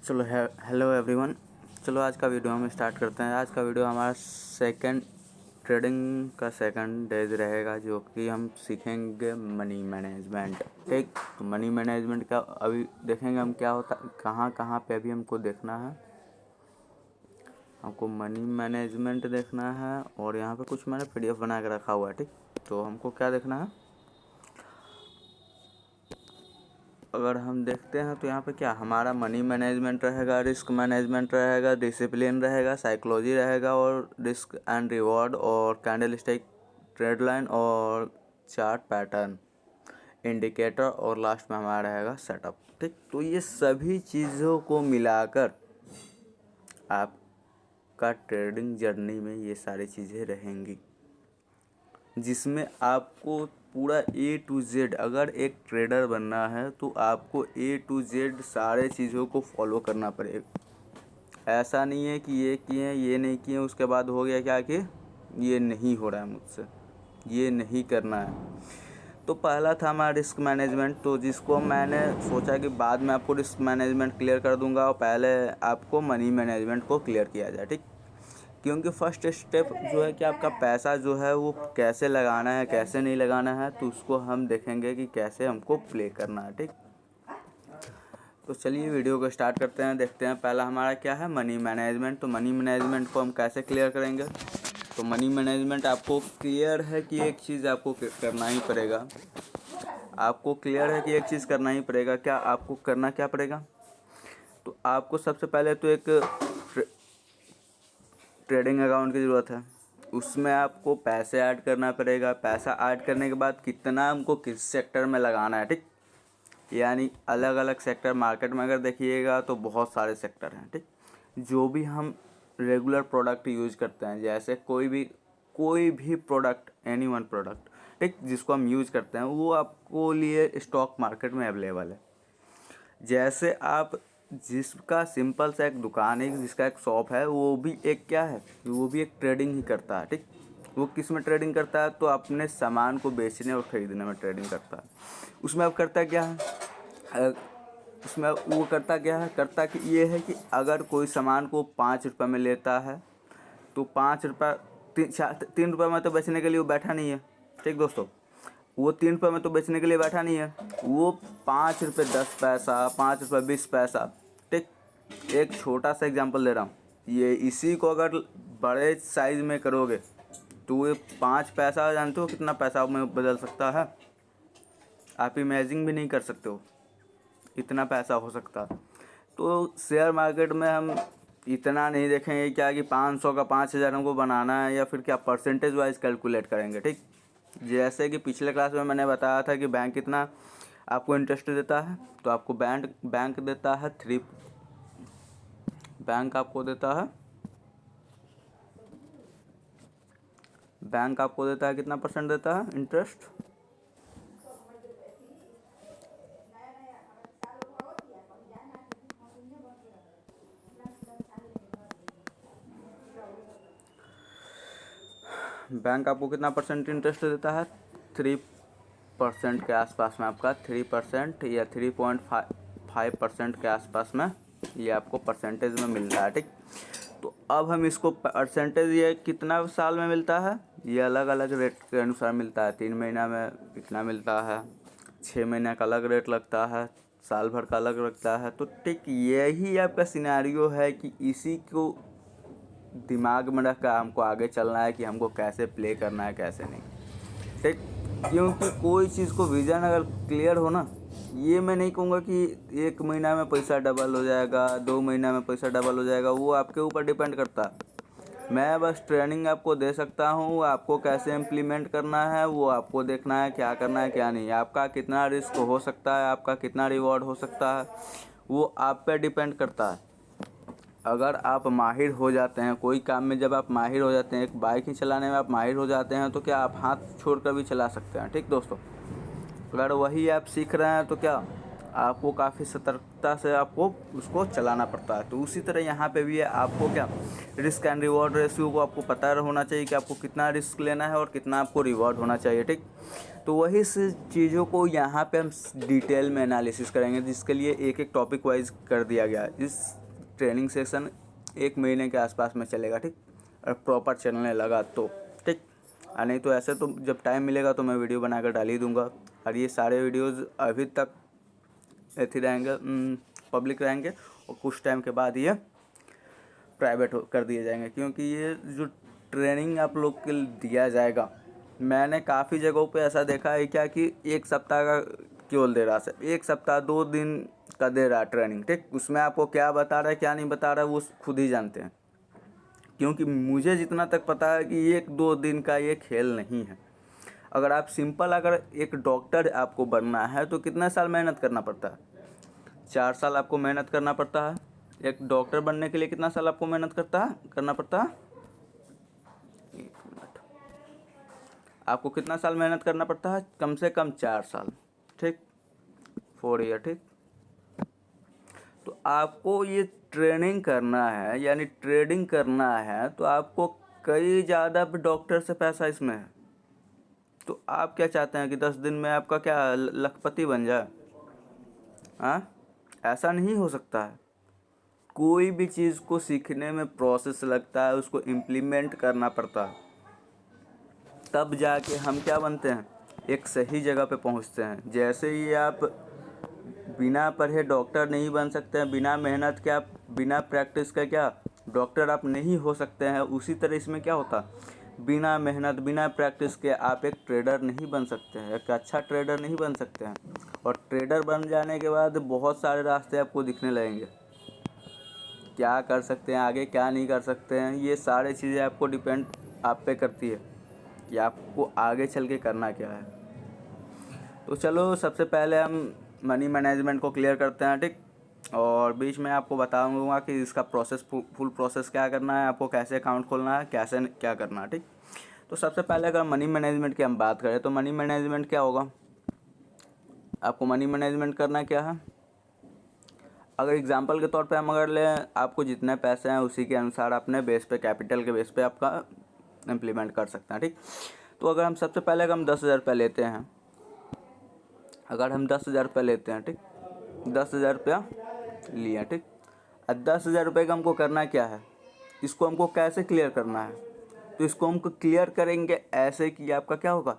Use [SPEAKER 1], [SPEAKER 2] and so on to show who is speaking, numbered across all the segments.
[SPEAKER 1] चलो hello everyone. चलो आज का वीडियो हम स्टार्ट करते हैं। आज का वीडियो हमारा ट्रेडिंग का सेकंड डेज रहेगा, जो कि हम सीखेंगे मनी मैनेजमेंट। ठीक, तो मनी मैनेजमेंट का अभी देखेंगे हम क्या होता, कहाँ कहाँ पे अभी हमको देखना है। हमको मनी मैनेजमेंट देखना है और यहाँ पे कुछ मैंने PDF बना के रखा हुआ है। ठीक, तो हमको क्या देखना है, अगर हम देखते हैं तो यहाँ पे क्या हमारा मनी मैनेजमेंट रहेगा, रिस्क मैनेजमेंट रहेगा, डिसिप्लिन रहेगा, साइकोलॉजी रहेगा और रिस्क एंड रिवॉर्ड और कैंडल स्टिक, ट्रेड लाइन और चार्ट पैटर्न, इंडिकेटर और लास्ट में हमारा रहेगा सेटअप। ठीक, तो ये सभी चीज़ों को मिलाकर आपका ट्रेडिंग जर्नी में ये सारी चीज़ें रहेंगी, जिसमें आपको पूरा A to Z, अगर एक ट्रेडर बनना है तो आपको A to Z सारे चीज़ों को फॉलो करना पड़ेगा। ऐसा नहीं है कि ये किए ये नहीं किए उसके बाद हो गया क्या कि ये नहीं हो रहा है मुझसे, ये नहीं करना है। तो पहला था हमारा रिस्क मैनेजमेंट, तो जिसको मैंने सोचा कि बाद में आपको रिस्क मैनेजमेंट क्लियर कर दूंगा और पहले आपको मनी मैनेजमेंट को क्लियर किया जाए। ठीक, क्योंकि फर्स्ट स्टेप जो है कि आपका पैसा जो है वो कैसे लगाना है कैसे नहीं लगाना है, तो उसको हम देखेंगे कि कैसे हमको प्ले करना है। ठीक, तो चलिए वीडियो को स्टार्ट करते हैं। देखते हैं पहला हमारा क्या है, मनी मैनेजमेंट। तो मनी मैनेजमेंट को हम कैसे क्लियर करेंगे। तो मनी मैनेजमेंट आपको क्लियर है कि एक चीज़ आपको करना ही पड़ेगा, आपको क्लियर है कि एक चीज़ करना ही पड़ेगा। क्या आपको करना क्या पड़ेगा, तो आपको सबसे पहले तो एक ट्रेडिंग अकाउंट की ज़रूरत है। उसमें आपको पैसे ऐड करना पड़ेगा। पैसा ऐड करने के बाद कितना हमको किस सेक्टर में लगाना है। ठीक, यानी अलग अलग सेक्टर मार्केट में अगर देखिएगा तो बहुत सारे सेक्टर हैं। ठीक, जो भी हम रेगुलर प्रोडक्ट यूज़ करते हैं, जैसे कोई भी प्रोडक्ट, एनी वन प्रोडक्ट, ठीक, जिसको हम यूज़ करते हैं वो आपको लिए स्टॉक मार्केट में अवेलेबल है। जैसे आप जिसका सिंपल सा एक दुकान है, जिसका एक शॉप है, वो भी एक क्या है, वो भी एक ट्रेडिंग ही करता है। ठीक, वो किस में ट्रेडिंग करता है, तो अपने सामान को बेचने और ख़रीदने में ट्रेडिंग करता है। उसमें अब करता क्या है, उसमें वो करता क्या है, करता कि ये है कि अगर कोई सामान को 5 रुपये में लेता है तो 5 रुपये 3 रुपये में तो बेचने के लिए वो बैठा नहीं है। ठीक दोस्तों, वो 3 रुपये में तो बेचने के लिए बैठा नहीं है, वो 5 रुपये 10 पैसा, 5 रुपये 20 पैसा। ठीक, एक छोटा सा एग्जांपल दे रहा हूँ, ये इसी को अगर बड़े साइज़ में करोगे तो ये 5 पैसा जानते हो कितना पैसा में बदल सकता है, आप इमेजिन भी नहीं कर सकते हो, इतना पैसा हो सकता है। तो शेयर मार्केट में हम इतना नहीं देखेंगे क्या कि 500 का 5000 हमको बनाना है, या फिर क्या परसेंटेज वाइज कैलकुलेट करेंगे। ठीक, जैसे कि पिछले क्लास में मैंने बताया था कि बैंक कितना आपको इंटरेस्ट देता है, तो आपको बैंक देता है बैंक आपको देता है कितना परसेंट देता है इंटरेस्ट, बैंक आपको कितना परसेंट इंटरेस्ट देता है, 3% के आसपास में, आपका 3% या 3.5% के आसपास में ये आपको परसेंटेज में मिलता है। ठीक, तो अब हम इसको परसेंटेज ये कितना साल में मिलता है, ये अलग अलग रेट के अनुसार मिलता है। 3 महीना में इतना मिलता है, 6 महीना का अलग रेट लगता है, साल भर का अलग लगता है। तो ठीक यही आपका सिनेरियो है कि इसी को दिमाग में रख कर हमको आगे चलना है कि हमको कैसे प्ले करना है कैसे नहीं। ठीक, क्योंकि कोई चीज़ को विज़न अगर क्लियर हो ना, ये मैं नहीं कहूँगा कि 1 महीना में पैसा डबल हो जाएगा, 2 महीना में पैसा डबल हो जाएगा, वो आपके ऊपर डिपेंड करता है। मैं बस ट्रेनिंग आपको दे सकता हूँ, आपको कैसे इम्प्लीमेंट करना है वो आपको देखना है, क्या करना है क्या नहीं। आपका कितना रिस्क हो सकता है, आपका कितना रिवॉर्ड हो सकता है, वो आप पे डिपेंड करता है। अगर आप माहिर हो जाते हैं कोई काम में, जब आप माहिर हो जाते हैं, एक बाइक ही चलाने में आप माहिर हो जाते हैं, तो क्या आप हाथ छोड़कर भी चला सकते हैं। ठीक दोस्तों, अगर वही आप सीख रहे हैं तो क्या आपको काफ़ी सतर्कता से आपको उसको चलाना पड़ता है। तो उसी तरह यहाँ पे भी है, आपको क्या रिस्क एंड रिवॉर्ड रेशियो को आपको पता होना चाहिए कि आपको कितना रिस्क लेना है और कितना आपको रिवॉर्ड होना चाहिए, ठीक। तो वही चीज़ों को यहाँ पे हम डिटेल में एनालिसिस करेंगे, जिसके लिए एक एक टॉपिक वाइज कर दिया गया है। इस ट्रेनिंग सेशन 1 महीने के आसपास में चलेगा, ठीक, और प्रॉपर चलने लगा तो, ठीक। नहीं तो ऐसे तो जब टाइम मिलेगा तो मैं वीडियो बनाकर डाल ही दूँगा। और ये सारे वीडियोज़ अभी तक ऐसे रहेंगे, पब्लिक रहेंगे, और कुछ टाइम के बाद ये प्राइवेट कर दिए जाएंगे, क्योंकि ये जो ट्रेनिंग आप लोग के दिया जाएगा, मैंने काफ़ी जगहों पे ऐसा देखा है क्या कि 1 सप्ताह का केवल दे रहा है, 1 सप्ताह 2 दिन का दे रहा है ट्रेनिंग, ठीक। उसमें आपको क्या बता रहा है क्या नहीं बता रहा है वो खुद ही जानते हैं, क्योंकि मुझे जितना तक पता है कि 1-2 दिन का ये खेल नहीं है। अगर आप सिंपल अगर एक डॉक्टर आपको बनना है तो कितने साल मेहनत करना पड़ता है? 4 साल आपको मेहनत करना पड़ता है। एक डॉक्टर बनने के लिए कितना साल आपको मेहनत करना पड़ता है? 1 मिनट। आपको कितना साल मेहनत करना पड़ता है? कम से कम 4 साल, ठीक, 4 ईयर, ठीक। तो आपको ये ट्रेनिंग करना है, यानी ट्रेडिंग करना है, तो आपको कई ज़्यादा डॉक्टर से पैसा इसमें है। तो आप क्या चाहते हैं कि 10 दिन में आपका क्या लखपति बन जाए? हाँ, ऐसा नहीं हो सकता है। कोई भी चीज़ को सीखने में प्रोसेस लगता है, उसको इम्प्लीमेंट करना पड़ता है, तब जाके हम क्या बनते हैं, एक सही जगह पे पहुंचते हैं। जैसे ही आप बिना पढ़े डॉक्टर नहीं बन सकते हैं, बिना मेहनत के आप बिना प्रैक्टिस के क्या डॉक्टर आप नहीं हो सकते हैं, उसी तरह इसमें क्या होता, बिना मेहनत बिना प्रैक्टिस के आप एक ट्रेडर नहीं बन सकते हैं, एक अच्छा ट्रेडर नहीं बन सकते हैं। और ट्रेडर बन जाने के बाद बहुत सारे रास्ते आपको दिखने लगेंगे, क्या कर सकते हैं आगे, क्या नहीं कर सकते हैं। ये सारी चीज़ें आपको डिपेंड आप पे करती है कि आपको आगे चल के करना क्या है। तो चलो सबसे पहले हम मनी मैनेजमेंट को क्लियर करते हैं, ठीक। और बीच में आपको बताऊंगा कि इसका प्रोसेस फुल प्रोसेस क्या करना है, आपको कैसे अकाउंट खोलना है, कैसे क्या करना है, ठीक। तो सबसे पहले अगर मनी मैनेजमेंट की हम बात करें तो मनी मैनेजमेंट क्या होगा, आपको मनी मैनेजमेंट करना क्या है। अगर एग्जांपल के तौर पे हम अगर लें, आपको जितने पैसे हैं उसी के अनुसार अपने बेस पे, कैपिटल के बेस पे आपका इम्प्लीमेंट कर सकते हैं, ठीक। तो अगर हम सबसे पहले अगर हम 10,000 रुपये लेते हैं, अगर हम 10,000 रुपये लेते हैं, ठीक, 10,000 रुपया लिया, ठीक। अब 10,000 रुपये का हमको करना क्या है, इसको हमको कैसे क्लियर करना है। तो इसको हमको क्लियर करेंगे ऐसे कि आपका क्या होगा,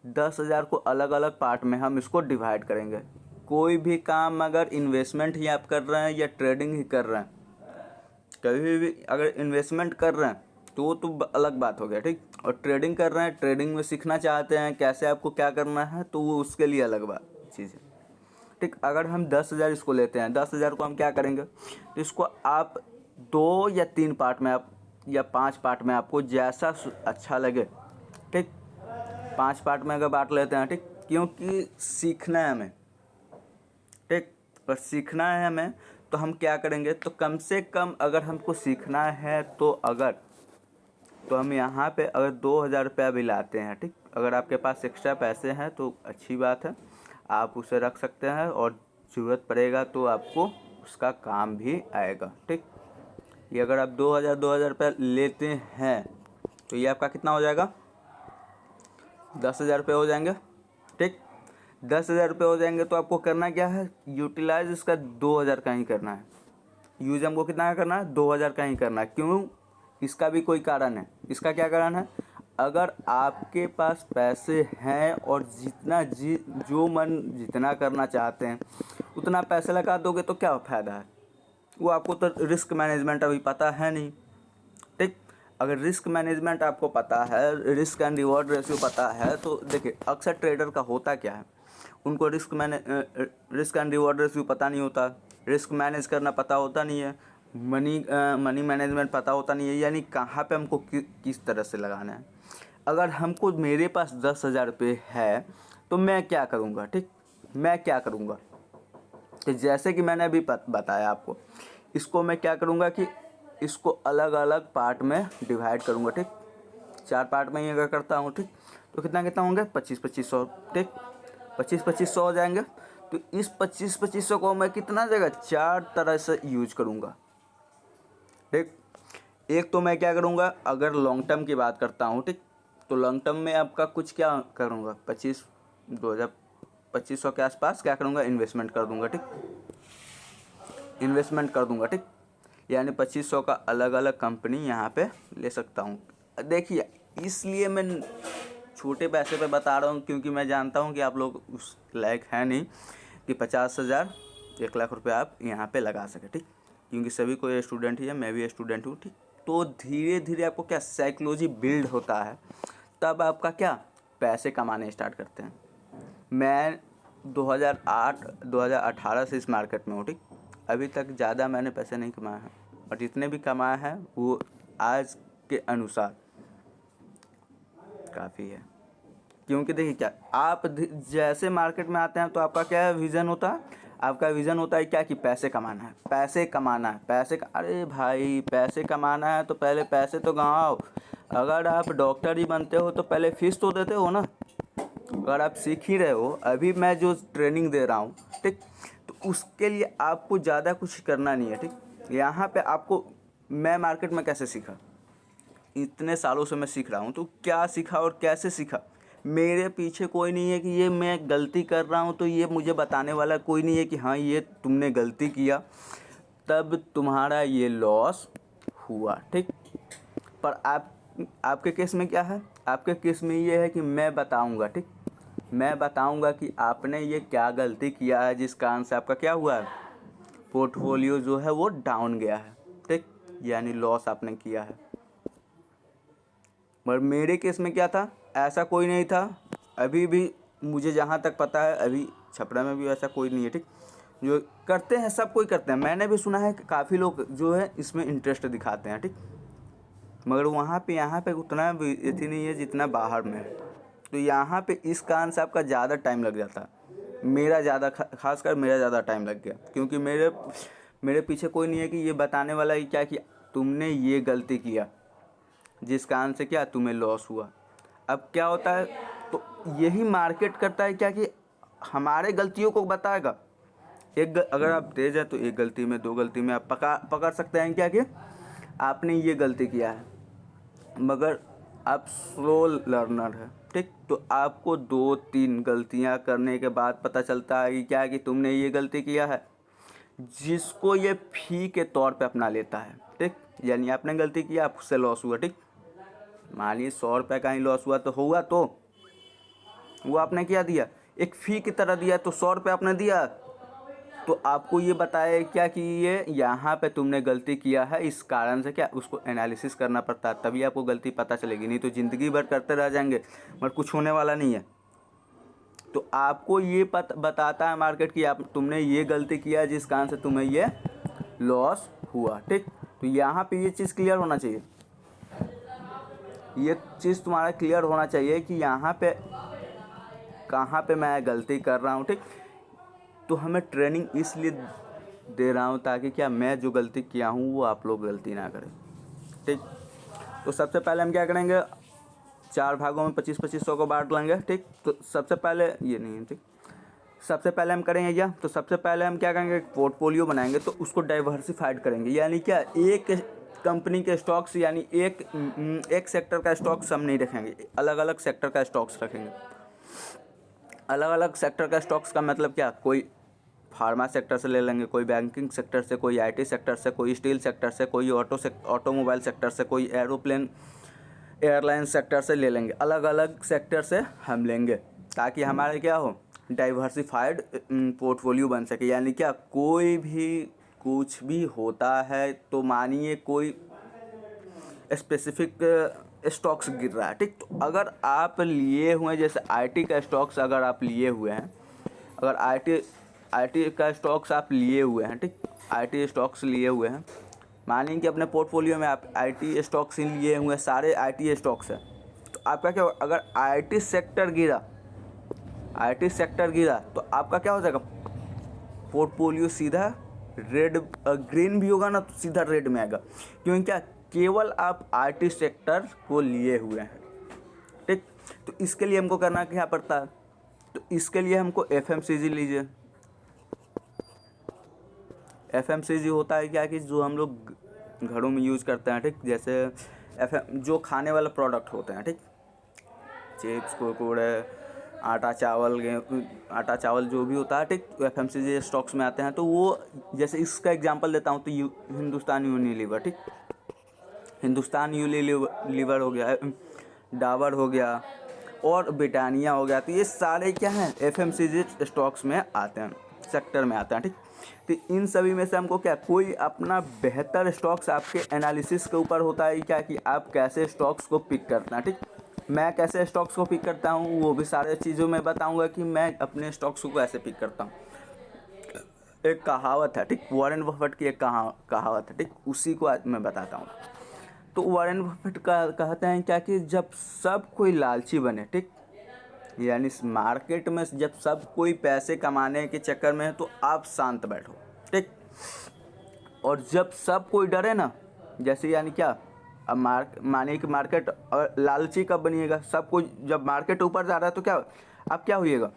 [SPEAKER 1] 10,000 को अलग अलग पार्ट में हम इसको डिवाइड करेंगे। कोई भी काम अगर इन्वेस्टमेंट ही आप कर रहे हैं या ट्रेडिंग ही कर रहे हैं, कभी भी अगर इन्वेस्टमेंट कर रहे हैं तो वो तो अलग बात हो गया, ठीक। और ट्रेडिंग कर रहे हैं, ट्रेडिंग में सीखना चाहते हैं कैसे आपको क्या करना है, तो वो उसके लिए अलग बात चीज़ है, ठीक। अगर हम 10,000 इसको लेते हैं, 10,000 को हम क्या करेंगे, तो इसको आप 2 या 3 पार्ट में आप या 5 पार्ट में आपको जैसा अच्छा लगे, ठीक, 5 पार्ट में अगर बांट लेते हैं, ठीक, क्योंकि सीखना है हमें, ठीक। और सीखना है हमें तो हम क्या करेंगे, तो कम से कम अगर हमको सीखना है तो हम यहाँ पे अगर 2,000 रुपया भी लाते हैं, ठीक, अगर आपके पास एक्स्ट्रा पैसे हैं तो अच्छी बात है, आप उसे रख सकते हैं और ज़रूरत पड़ेगा तो आपको उसका काम भी आएगा, ठीक। ये अगर आप 2,000 रुपया लेते हैं तो ये आपका कितना हो जाएगा, 10,000 रुपये हो जाएंगे, ठीक। 10,000 रुपये हो जाएंगे तो आपको करना क्या है, यूटिलाइज इसका 2,000 का ही करना है। यूज हमको कितना का करना है, 2,000 का ही करना है। क्यों, इसका भी कोई कारण है। इसका क्या कारण है, अगर आपके पास पैसे हैं और जो मन जितना करना चाहते हैं उतना पैसे लगा दोगे तो क्या फ़ायदा है। वो आपको तो रिस्क मैनेजमेंट अभी पता है नहीं, ठीक। अगर रिस्क मैनेजमेंट आपको पता है, रिस्क एंड रिवॉर्ड रेशियो पता है, तो देखिए अक्सर ट्रेडर का होता क्या है, उनको रिस्क एंड रिवॉर्ड रेशियो पता नहीं होता, रिस्क मैनेज करना पता होता नहीं है, मनी मैनेजमेंट पता होता नहीं है, यानी कहाँ पे हमको किस तरह से लगाना है। अगर हमको मेरे पास 10,000 रुपये है तो मैं क्या करूँगा, ठीक, मैं क्या करूँगा, तो जैसे कि मैंने अभी बताया आपको, इसको मैं क्या करूँगा कि इसको अलग अलग पार्ट में डिवाइड करूँगा, ठीक। 4 पार्ट में ही अगर करता हूँ, ठीक, तो कितना कितना होंगे, 25-25 सौ, ठीक, 25-25 सौ हो जाएंगे। तो इस 2500 को मैं कितना जगह 4 तरह से यूज करूँगा। ठीक, एक तो मैं क्या करूँगा, अगर लॉन्ग टर्म की बात करता हूँ, ठीक, तो लॉन्ग टर्म में आपका कुछ क्या करूँगा, 2500 के आसपास क्या करूँगा, इन्वेस्टमेंट कर दूँगा। ठीक, इन्वेस्टमेंट कर दूँगा। ठीक, यानी 2500 का अलग अलग कंपनी यहाँ पे ले सकता हूँ। देखिए, इसलिए मैं छोटे पैसे पे बता रहा हूँ क्योंकि मैं जानता हूँ कि आप लोग उस लायक है नहीं कि 50,000 1,00,000 रुपये आप यहाँ पे लगा सके। ठीक, क्योंकि सभी कोई स्टूडेंट ही है, मैं भी स्टूडेंट हूँ। ठीक, तो धीरे धीरे आपको क्या साइकोलॉजी बिल्ड होता है, तब आपका क्या पैसे कमाने स्टार्ट करते हैं। मैं 2018 से इस मार्केट में हूँ। ठीक, अभी तक ज़्यादा मैंने पैसे नहीं कमाए हैं, और जितने भी कमाए हैं वो आज के अनुसार काफ़ी है। क्योंकि देखिए क्या, आप जैसे मार्केट में आते हैं तो आपका क्या विज़न होता है, आपका विज़न होता है क्या कि पैसे कमाना है, पैसे कमाना है, अरे भाई पैसे कमाना है तो पहले पैसे तो कमाओ। अगर आप डॉक्टर ही बनते हो तो पहले फीस तो देते हो ना। अगर आप सीख ही रहे हो, अभी मैं जो ट्रेनिंग दे रहा हूँ, ठीक, तो उसके लिए आपको ज़्यादा कुछ करना नहीं है। ठीक, यहाँ पे आपको, मैं मार्केट में कैसे सीखा, इतने सालों से मैं सीख रहा हूँ, तो क्या सीखा और कैसे सीखा, मेरे पीछे कोई नहीं है कि ये मैं गलती कर रहा हूँ तो ये मुझे बताने वाला कोई नहीं है कि हाँ ये तुमने गलती किया तब तुम्हारा ये लॉस हुआ। ठीक, पर आपके केस में क्या है, आपके केस में ये है कि मैं बताऊँगा। ठीक, मैं बताऊँगा कि आपने ये क्या गलती किया है जिस कारण से आपका क्या हुआ है, पोर्टफोलियो जो है वो डाउन गया है। ठीक, यानी लॉस आपने किया है। मगर मेरे केस में क्या था, ऐसा कोई नहीं था। अभी भी मुझे जहाँ तक पता है, अभी छपरा में भी ऐसा कोई नहीं है। ठीक, जो करते हैं सब कोई करते हैं, मैंने भी सुना है कि काफ़ी लोग जो है इसमें इंटरेस्ट दिखाते हैं। ठीक, मगर वहाँ पे यहाँ पे उतना इतनी नहीं है जितना बाहर में है। तो यहाँ पे इस कारण से आपका ज़्यादा टाइम लग जाता है। मेरा ज़्यादा खासकर मेरा ज़्यादा टाइम लग गया, क्योंकि मेरे पीछे कोई नहीं है कि ये बताने वाला है क्या कि तुमने ये गलती किया जिस कारण से क्या तुम्हें लॉस हुआ। अब क्या होता है, तो यही मार्केट करता है क्या कि हमारे गलतियों को बताएगा। अगर आप तेज़ हैं तो एक गलती में, 2 गलती में आप पकड़ सकते हैं क्या कि आपने ये गलती किया है। मगर आप स्लो लर्नर है, ठीक, तो आपको 2-3 गलतियां करने के बाद पता चलता है कि क्या कि तुमने ये गलती किया है, जिसको ये फी के तौर पे अपना लेता है। ठीक, यानी आपने गलती किया, आपसे लॉस हुआ। ठीक, मानिए 100 रुपये का ही लॉस हुआ तो वो आपने क्या दिया, एक फ़ी की तरह दिया, तो 100 रुपये आपने दिया, तो आपको ये बताया क्या कि ये यहाँ पे तुमने गलती किया है, इस कारण से क्या उसको एनालिसिस करना पड़ता है, तभी आपको गलती पता चलेगी। नहीं तो ज़िंदगी भर करते रह जाएंगे मगर कुछ होने वाला नहीं है। तो आपको ये बताता है मार्केट कि आप तुमने ये गलती किया जिस कारण से तुम्हें ये लॉस हुआ। ठीक, तो यहाँ पे ये चीज़ क्लियर होना चाहिए, ये चीज़ तुम्हारा क्लियर होना चाहिए कि यहाँ पे कहाँ पे मैं गलती कर रहा हूँ। ठीक, तो हमें ट्रेनिंग इसलिए दे रहा हूँ ताकि क्या मैं जो गलती किया हूँ वो आप लोग गलती ना करें। ठीक, तो सबसे पहले हम क्या करेंगे, 4 भागों में 25-2500 को बांट लेंगे। ठीक, तो सबसे पहले ये नहीं है। ठीक, सबसे पहले हम करेंगे क्या, तो सबसे पहले हम क्या करेंगे, पोर्टफोलियो बनाएंगे, तो उसको डाइवर्सिफाइड करेंगे। यानी क्या, एक कंपनी के स्टॉक्स, यानी एक सेक्टर का स्टॉक्स हम नहीं रखेंगे, अलग अलग सेक्टर का स्टॉक्स रखेंगे। अलग अलग सेक्टर का स्टॉक्स का मतलब क्या, कोई फार्मा सेक्टर से ले लेंगे, कोई बैंकिंग सेक्टर से, कोई आईटी सेक्टर से, कोई स्टील सेक्टर से, कोई ऑटोमोबाइल सेक्टर से, कोई एयरलाइन सेक्टर से ले लेंगे। अलग अलग सेक्टर से हम लेंगे ताकि हमारे क्या हो, डाइवर्सिफाइड पोर्टफोलियो बन सके। यानी क्या, कोई भी कुछ भी होता है तो मानिए कोई स्पेसिफिक स्टॉक्स गिर रहा है। ठीक, तो अगर आप लिए हुए हैं, जैसे आईटी का स्टॉक्स अगर आप लिए हुए हैं, अगर आईटी का स्टॉक्स आप लिए हुए हैं, ठीक, आईटी स्टॉक्स लिए हुए हैं, मानिए कि अपने पोर्टफोलियो में आप आईटी स्टॉक्स ही लिए हुए हैं, सारे आईटी स्टॉक्स हैं, तो आपका क्या होगा, अगर आईटी सेक्टर गिरा तो आपका क्या हो जाएगा, पोर्टफोलियो सीधा रेड, ग्रीन भी होगा ना तो सीधा रेड में आएगा। क्योंकि क्या, केवल आप आईटी सेक्टर को लिए हुए हैं। ठीक, तो इसके लिए हमको करना क्या पड़ता है, तो इसके लिए हमको एफएमसीजी लीजिए, एफएमसीजी होता है क्या कि जो हम लोग घरों में यूज़ करते हैं, ठीक, जैसे एफएम जो खाने वाला प्रोडक्ट होते हैं, ठीक, चिप्स, कुरकुरे, आटा चावल, गेहूँ, आटा चावल जो भी होता है, ठीक, एफएमसीजी स्टॉक्स में आते हैं। तो वो जैसे इसका एग्जांपल देता हूँ तो हिंदुस्तान यूनिलीवर, ठीक, हिंदुस्तान यूनिलीवर हो गया, डाबर हो गया और ब्रिटानिया हो गया। तो ये सारे क्या हैं, एफएमसीजी स्टॉक्स में आते हैं, सेक्टर में आते हैं, ठीक। तो इन सभी में से हमको क्या कोई अपना बेहतर स्टॉक्स आपके एनालिसिस के ऊपर होता है क्या कि आप कैसे स्टॉक्स को पिक करते हैं, ठीक। मैं कैसे स्टॉक्स को पिक करता हूँ वो भी सारे चीज़ों में बताऊँगा कि मैं अपने स्टॉक्स को कैसे पिक करता हूँ। एक कहावत है, ठीक, वॉरेन बफेट की एक कहावत है, ठीक, उसी को आज मैं बताता हूँ। तो वॉरेन बफेट का कहते हैं क्या कि जब सब कोई लालची बने, ठीक, यानी इस मार्केट में जब सब कोई पैसे कमाने के चक्कर में है तो आप शांत बैठो, ठीक। और जब सब कोई डरे ना, जैसे यानी क्या, अब मानिए कि मार्केट और लालची कब बनिएगा, सब कोई जब मार्केट ऊपर जा रहा है तो क्या अब क्या होइएगा,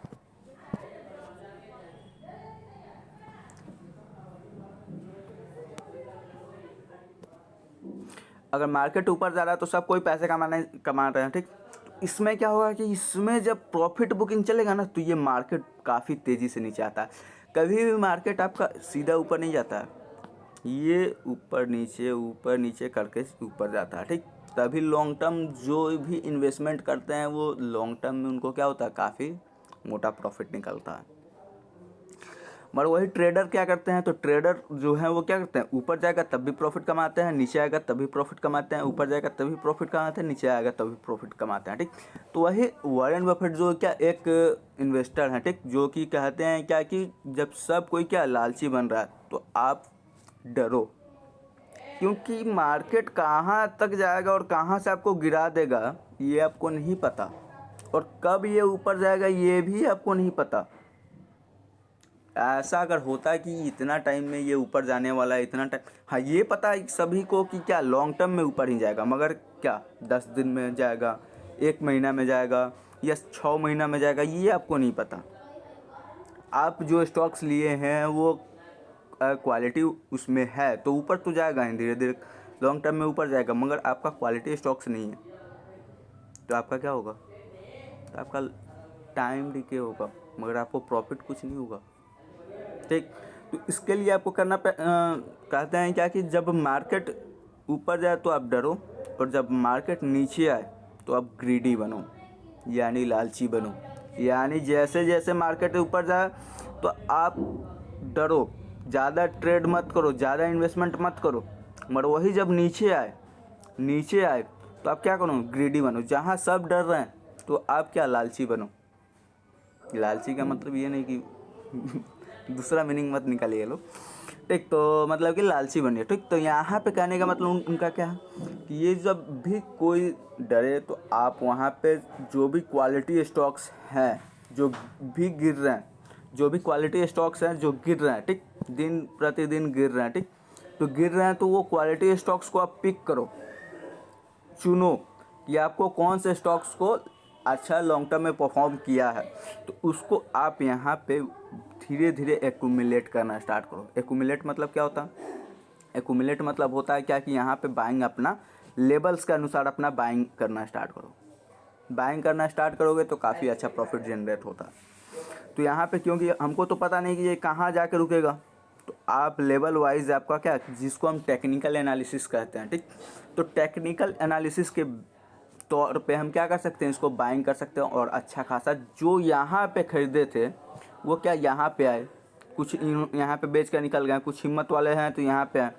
[SPEAKER 1] अगर मार्केट ऊपर जा रहा है तो सब कोई पैसे कमा रहे हैं, ठीक। तो इसमें क्या होगा कि इसमें जब प्रॉफिट बुकिंग चलेगा ना तो ये मार्केट काफ़ी तेज़ी से नीचे आता है। कभी भी मार्केट आपका सीधा ऊपर नहीं जाता है, ये ऊपर नीचे करके ऊपर जाता है, ठीक। तभी लॉन्ग टर्म जो भी इन्वेस्टमेंट करते हैं वो लॉन्ग टर्म में उनको क्या होता है, काफ़ी मोटा प्रॉफिट निकलता है। मगर वही ट्रेडर क्या करते हैं, तो ट्रेडर जो है वो क्या करते हैं, ऊपर जाएगा तब भी प्रॉफिट कमाते हैं, नीचे आएगा तभी प्रॉफिट कमाते हैं, ऊपर जाएगा तभी प्रॉफिट कमाते हैं, नीचे आएगा तभी प्रॉफिट कमाते हैं, ठीक। तो वही वॉरेन बफेट जो क्या एक इन्वेस्टर हैं, ठीक, जो कि कहते हैं क्या कि जब सब कोई क्या लालची बन रहा है तो आप डरो, क्योंकि मार्केट कहाँ तक जाएगा और कहाँ से आपको गिरा देगा ये आपको नहीं पता, और कब ये ऊपर जाएगा ये भी आपको नहीं पता। ऐसा अगर होता है कि इतना टाइम में ये ऊपर जाने वाला है, इतना टाइम, हाँ ये पता है सभी को कि क्या लॉन्ग टर्म में ऊपर ही जाएगा, मगर क्या 10 दिन में जाएगा, 1 महीना में जाएगा या 6 महीना में जाएगा ये आपको नहीं पता। आप जो स्टॉक्स लिए हैं वो क्वालिटी उसमें है तो ऊपर तो जाएगा ही, धीरे धीरे लॉन्ग टर्म में ऊपर जाएगा, मगर आपका क्वालिटी स्टॉक्स नहीं है तो आपका क्या होगा, तो आपका टाइम डिके होगा, मगर आपको प्रॉफिट कुछ नहीं होगा, ठीक। तो इसके लिए आपको कहते हैं क्या कि जब मार्केट ऊपर जाए तो आप डरो, और जब मार्केट नीचे आए तो आप ग्रीडी बनो, यानी लालची बनो, यानी जैसे जैसे मार्केट ऊपर जाए तो आप डरो, ज़्यादा ट्रेड मत करो, ज़्यादा इन्वेस्टमेंट मत करो, मगर वही जब नीचे आए तो आप क्या करो, ग्रीडी बनो, जहाँ सब डर रहे हैं तो आप क्या लालची बनो। लालची का मतलब ये नहीं कि दूसरा मीनिंग मत निकालिए लोग, ठीक। तो मतलब कि लालची बनिए, ठीक। तो यहाँ पे कहने का मतलब उनका क्या है कि ये जब भी कोई डरे तो आप वहाँ पे जो भी क्वालिटी स्टॉक्स हैं जो भी गिर रहे हैं, जो भी क्वालिटी स्टॉक्स हैं जो गिर रहे हैं, ठीक, दिन प्रतिदिन गिर रहे हैं, ठीक, तो गिर रहे हैं तो वो क्वालिटी स्टॉक्स को आप पिक करो, चुनो कि आपको कौन से स्टॉक्स को अच्छा लॉन्ग टर्म में परफॉर्म किया है, तो उसको आप यहाँ पे धीरे धीरे एक्यूमुलेट करना स्टार्ट करो। एक्यूमुलेट मतलब क्या होता है, एक्यूमुलेट मतलब होता है क्या कि यहाँ पे बाइंग अपना लेवल्स के अनुसार अपना बाइंग करना स्टार्ट करो। बाइंग करना स्टार्ट करोगे तो काफ़ी अच्छा प्रॉफिट जनरेट होता है। तो यहाँ पे क्योंकि हमको तो पता नहीं कि ये कहाँ जाके रुकेगा, तो आप लेवल वाइज आपका क्या, जिसको हम टेक्निकल एनालिसिस कहते हैं, ठीक, तो टेक्निकल एनालिसिस के तौर पे हम क्या कर सकते हैं, इसको बाइंग कर सकते हैं, और अच्छा खासा जो यहाँ पे ख़रीदे थे वो क्या यहाँ पे आए, कुछ यहाँ पे बेच कर निकल गए, कुछ हिम्मत वाले हैं तो यहाँ पे आए,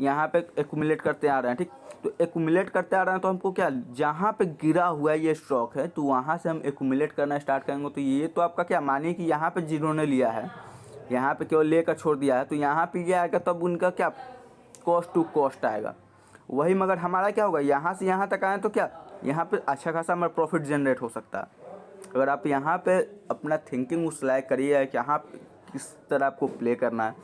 [SPEAKER 1] यहाँ पे एक्यूमुलेट करते आ रहे हैं, ठीक। तो एक्यूमुलेट करते आ रहे हैं तो हमको क्या, जहाँ पे गिरा हुआ ये स्टॉक है तो वहाँ से हम एक्यूमुलेट करना स्टार्ट करेंगे। तो ये तो आपका क्या, मानिए कि यहाँ पे जिन्होंने लिया है, यहाँ पे केवल लेकर छोड़ दिया है, तो यहाँ पे ये आएगा तब उनका क्या कॉस्ट टू कॉस्ट आएगा वही, मगर हमारा क्या होगा, यहाँ से यहाँ तक आए तो क्या यहाँ पे अच्छा खासा हमारा प्रॉफिट जनरेट हो सकता है। अगर आप यहाँ पे अपना थिंकिंग उस लायक करिए कि यहाँ किस तरह आपको प्ले करना है,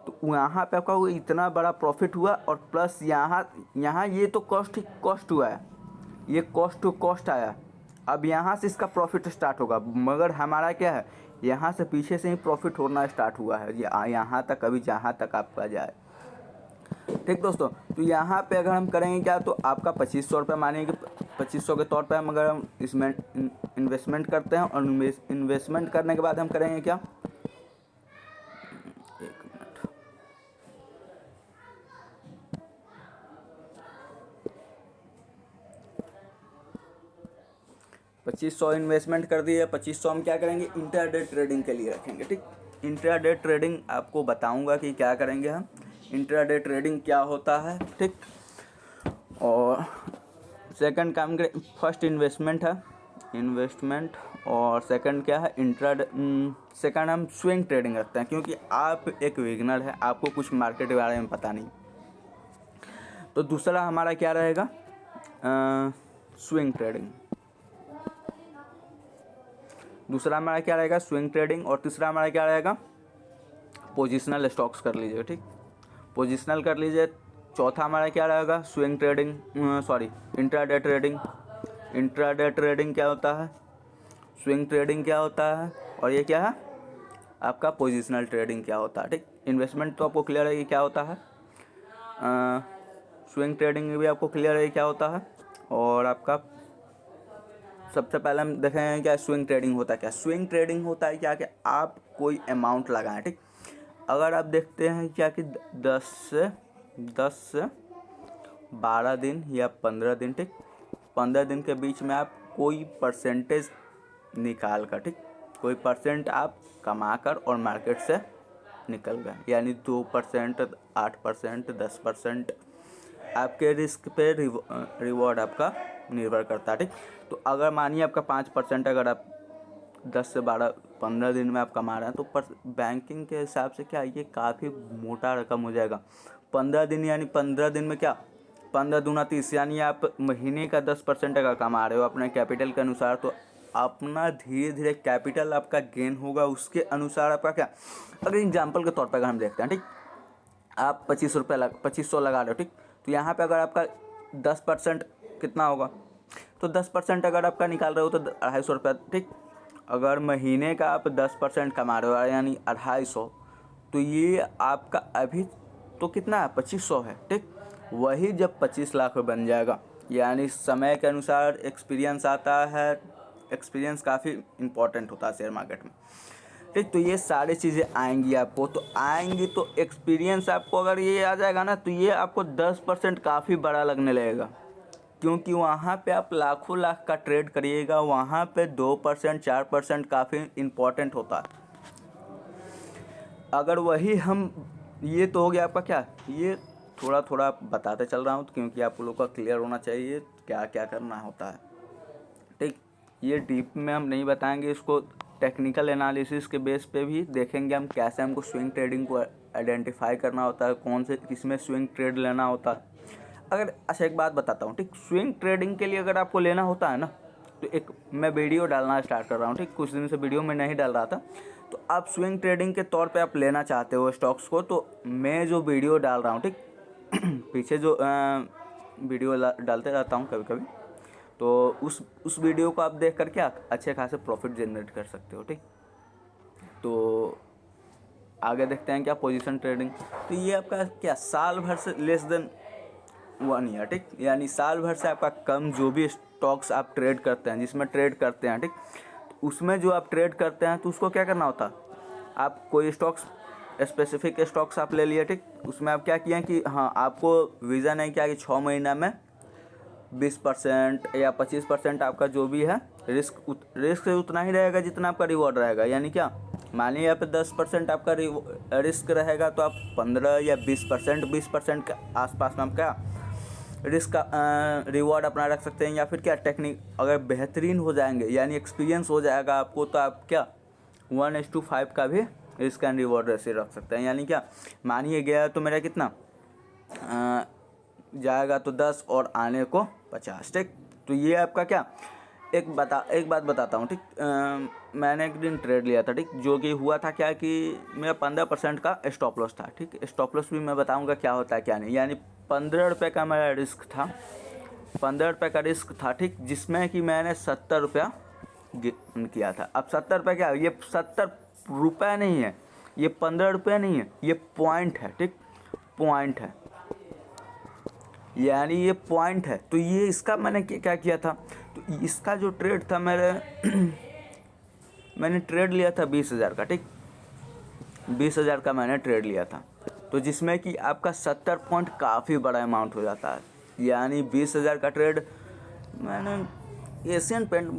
[SPEAKER 1] तो यहाँ पे आपका वो इतना बड़ा प्रॉफिट हुआ, और प्लस यहाँ ये तो कॉस्ट हुआ है, ये कॉस्ट टू कॉस्ट आया, अब यहाँ से इसका प्रॉफिट स्टार्ट होगा, मगर हमारा क्या है, यहाँ से पीछे से ही प्रॉफिट होना स्टार्ट हुआ है, यहाँ तक अभी जहाँ तक आपका जाए। ठीक दोस्तों, तो यहाँ पे अगर हम करेंगे क्या, तो आपका 2500 रुपये, मानिए कि 2500 के तौर पे हम अगर हम इसमें इन्वेस्टमेंट करते हैं, और इन्वेस्टमेंट करने के बाद हम करेंगे क्या, एक मिनट, 2500 इन्वेस्टमेंट कर दिए, 2500 हम क्या करेंगे, इंट्राडे ट्रेडिंग के लिए रखेंगे। ठीक, इंट्राडे ट्रेडिंग आपको बताऊंगा कि क्या करेंगे हम, इंट्राडे ट्रेडिंग क्या होता है। ठीक, और सेकंड काम करें, फर्स्ट इन्वेस्टमेंट है, इन्वेस्टमेंट, और सेकंड क्या है, इंट्राडे। सेकंड हम स्विंग ट्रेडिंग रखते हैं, क्योंकि आप एक बिगिनर है, आपको कुछ मार्केट के बारे में पता नहीं। तो दूसरा हमारा क्या रहेगा, स्विंग ट्रेडिंग। दूसरा हमारा क्या रहेगा, स्विंग ट्रेडिंग। और तीसरा हमारा क्या रहेगा, पोजिशनल स्टॉक्स कर लीजिए। ठीक, पोजिशनल कर लीजिए। चौथा हमारा क्या रहेगा, swing trading, intraday trading. Intraday trading क्या होता है, स्विंग ट्रेडिंग क्या होता है, और ये क्या है आपका पोजिशनल ट्रेडिंग क्या होता है। ठीक, इन्वेस्टमेंट तो आपको क्लियर है कि क्या होता है, स्विंग ट्रेडिंग भी आपको क्लियर है क्या होता है। और आपका सबसे पहले हम देखें क्या स्विंग ट्रेडिंग होता है। क्या स्विंग ट्रेडिंग होता है, क्या कि आप कोई अमाउंट लगाएं। ठीक, अगर आप देखते हैं क्या कि 10 से 12 दिन या 15 दिन, ठीक, 15 दिन के बीच में आप कोई परसेंटेज निकाल कर, ठीक, कोई परसेंट आप कमा कर और मार्केट से निकल गए, यानी 2%, 8%, 10%, आपके रिस्क पे रिवॉर्ड आपका निर्भर करता है। ठीक, तो अगर मानिए आपका 5% अगर आप 10 से 12 15 दिन में आप कमा रहे हैं, तो बैंकिंग के हिसाब से क्या ये काफ़ी मोटा रकम हो जाएगा। 15 दिन यानी 15 दिन में क्या, 15 दूना 30, यानी आप महीने का 10% अगर कमा रहे हो अपने कैपिटल के अनुसार, तो अपना धीरे धीरे कैपिटल आपका गेन होगा, उसके अनुसार आपका क्या। अगर एग्जाम्पल के तौर पर अगर हम देखते हैं, ठीक, आप 2500 लगा रहे हो। ठीक, तो यहाँ पे अगर आपका 10% कितना होगा, तो 10% अगर आपका निकाल रहे हो तो 250 रुपये। ठीक, अगर महीने का आप 10% कमा रहे हो यानी 250, तो ये आपका अभी तो कितना है, 2500 है। ठीक, वही जब 25 लाख बन जाएगा, यानी समय के अनुसार एक्सपीरियंस आता है। एक्सपीरियंस काफ़ी इम्पोर्टेंट होता है शेयर मार्केट में। ठीक, तो ये सारी चीज़ें आएंगी आपको, तो आएंगी तो एक्सपीरियंस आपको अगर ये आ जाएगा ना, तो ये आपको 10% काफ़ी बड़ा लगने लगेगा, क्योंकि वहाँ पे आप लाखों लाख का ट्रेड करिएगा, वहाँ पे 2% 4% काफ़ी इम्पोर्टेंट होता है। अगर वही हम, ये तो हो गया आपका क्या, ये थोड़ा थोड़ा बताते चल रहा हूँ, क्योंकि आप लोगों का क्लियर होना चाहिए क्या क्या करना होता है। ठीक, ये डीप में हम नहीं बताएंगे, इसको टेक्निकल एनालिसिस के बेस पे भी देखेंगे हम, कैसे हमको स्विंग ट्रेडिंग को आइडेंटिफाई करना होता है, कौन से किसमें स्विंग ट्रेड लेना होता है। अगर अच्छा एक बात बताता हूँ, ठीक, स्विंग ट्रेडिंग के लिए अगर आपको लेना होता है ना, तो एक मैं वीडियो डालना स्टार्ट कर रहा हूँ। ठीक, कुछ दिन से वीडियो में नहीं डाल रहा था, तो आप स्विंग ट्रेडिंग के तौर पे आप लेना चाहते हो स्टॉक्स को, तो मैं जो वीडियो डाल रहा हूँ, ठीक, पीछे जो वीडियो डालते रहता हूँ कभी कभी, तो उस वीडियो को आप देख कर क्या अच्छे खासे प्रॉफिट जनरेट कर सकते हो। ठीक, तो आगे देखते हैं क्या, पोजीशन ट्रेडिंग। तो ये आपका क्या साल भर से लेस देन 1 ईयर, ठीक, यानी साल भर से आपका कम जो भी स्टॉक्स आप ट्रेड करते हैं, जिसमें ट्रेड करते हैं, ठीक, तो उसमें जो आप ट्रेड करते हैं, तो उसको क्या करना होता है, आप कोई स्टॉक्स स्पेसिफिक स्टॉक्स आप ले लिए। ठीक, उसमें आप क्या किए कि हाँ, आपको विज़न है क्या कि 6 महीना में 20% या 25% आपका जो भी है रिस्क उतना ही रहेगा जितना आपका रिवॉर्ड रहेगा। यानी क्या, मानिए यहाँ पे 10% आपका रिस्क रहेगा, तो आप 15 या 20% के आसपास में आप क्या रिस्क का रिवॉर्ड अपना रख सकते हैं। या फिर क्या टेक्निक अगर बेहतरीन हो जाएंगे, यानी एक्सपीरियंस हो जाएगा आपको, तो आप क्या 1:5 का भी रिस्क एंड रिवॉर्ड रेशियो रख सकते हैं। यानी क्या, मानिए गया तो मेरा कितना जाएगा तो 10 और आने को 50। ठीक, तो ये आपका क्या एक बात बताता हूँ। ठीक, मैंने एक दिन ट्रेड लिया था, ठीक, जो कि हुआ था क्या कि मेरा 15% का स्टॉप लॉस था। ठीक, स्टॉप लॉस भी मैं बताऊँगा क्या होता है क्या नहीं। यानी 15 रुपये का मेरा रिस्क था, 15 रुपये का रिस्क था। ठीक, जिसमें कि मैंने 70 रुपया किया था। अब 70 रुपये क्या है, ये 70 रुपये नहीं है, ये 15 रुपये नहीं है, ये पॉइंट है, ठीक, पॉइंट है, यानी ये पॉइंट है। तो ये इसका मैंने क्या किया था, तो इसका जो ट्रेड था मैंने ट्रेड लिया था 20,000 का, ठीक, 20,000 का मैंने ट्रेड लिया था। तो जिसमें कि आपका 70 पॉइंट काफ़ी बड़ा अमाउंट हो जाता है, यानी 20,000 का ट्रेड मैंने एशियन पेंट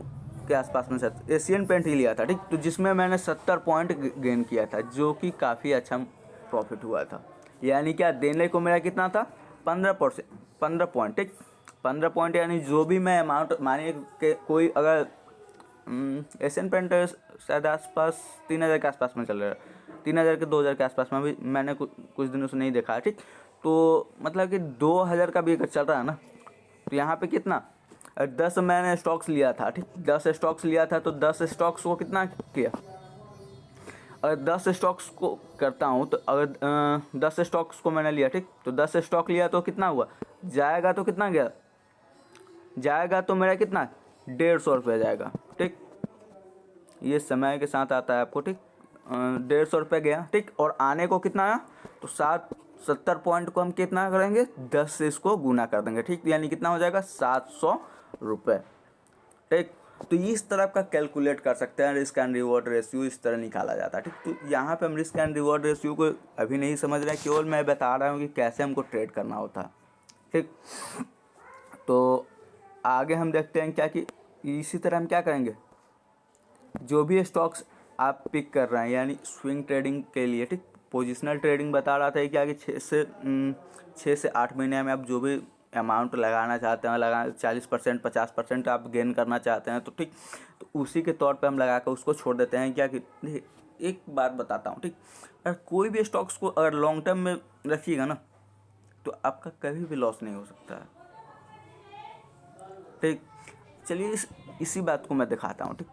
[SPEAKER 1] के आसपास में एशियन पेंट ही लिया था, ठीक। तो जिसमें मैंने 70 पॉइंट गेन किया था, जो कि काफ़ी अच्छा प्रॉफिट हुआ था। यानी क्या देने को मेरा कितना था, 15 पॉइंट, ठीक, 15 पॉइंट, यानी जो भी मैं अमाउंट, मानिए कि कोई अगर एशियन पेंट शायद आसपास 3,000 के आसपास में चल रहा है, 3,000 के 2,000 के आसपास में, भी मैंने कुछ दिनों से नहीं देखा है, ठीक। तो मतलब कि 2,000 का भी अगर चल रहा है ना, तो यहाँ पे कितना 10 मैंने स्टॉक्स लिया था, ठीक, 10 स्टॉक्स लिया था। तो 10 स्टॉक्स को कितना किया, अगर 10 स्टॉक्स को करता हूँ, तो अगर 10 स्टॉक्स को मैंने लिया, ठीक, तो 10 स्टॉक लिया तो कितना हुआ, जाएगा तो कितना गया, जाएगा तो मेरा कितना 150 रुपये जाएगा, ठीक, ये समय के साथ आता है आपको, ठीक, 150 रुपये गया, ठीक। और आने को कितना आया, तो 70 पॉइंट को हम कितना करेंगे, 10 से इसको गुना कर देंगे, ठीक, यानी कितना हो जाएगा 700 रुपये, ठीक। तो इस तरह का कैलकुलेट कर सकते हैं, रिस्क एंड रिवॉर्ड रेशियो इस तरह निकाला जाता है, ठीक। तो यहाँ पे हम रिस्क एंड रिवॉर्ड रेशियो को अभी नहीं समझ रहे हैं, केवल मैं बता रहा हूँ कि कैसे हमको ट्रेड करना होता है, ठीक। तो आगे हम देखते हैं क्या कि इसी तरह हम क्या करेंगे, जो भी स्टॉक्स आप पिक कर रहे हैं, यानी स्विंग ट्रेडिंग के लिए, ठीक, पोजिशनल ट्रेडिंग बता रहा था कि आगे 6 से 8 महीने में आप जो भी अमाउंट लगाना चाहते हैं, 40%, 50% आप गेन करना चाहते हैं, तो ठीक, तो उसी के तौर पे हम लगा कर उसको छोड़ देते हैं। क्या कि देखिए, एक बात बताता हूँ, ठीक, अगर कोई भी स्टॉक्स को अगर लॉन्ग टर्म में रखिएगा ना, तो आपका कभी भी लॉस नहीं हो सकता है, ठीक। चलिए इसी बात को मैं दिखाता हूँ, ठीक।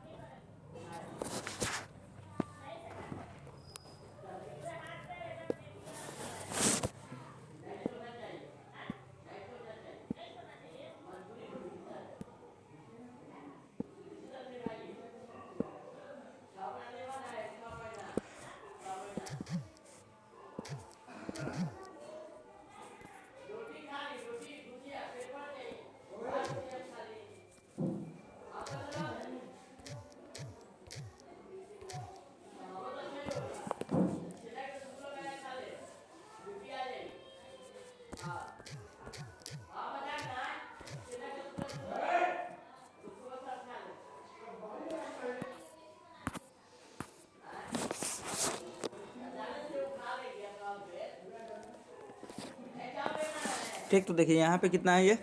[SPEAKER 1] ठीक, तो देखिए यहाँ पे कितना है ये,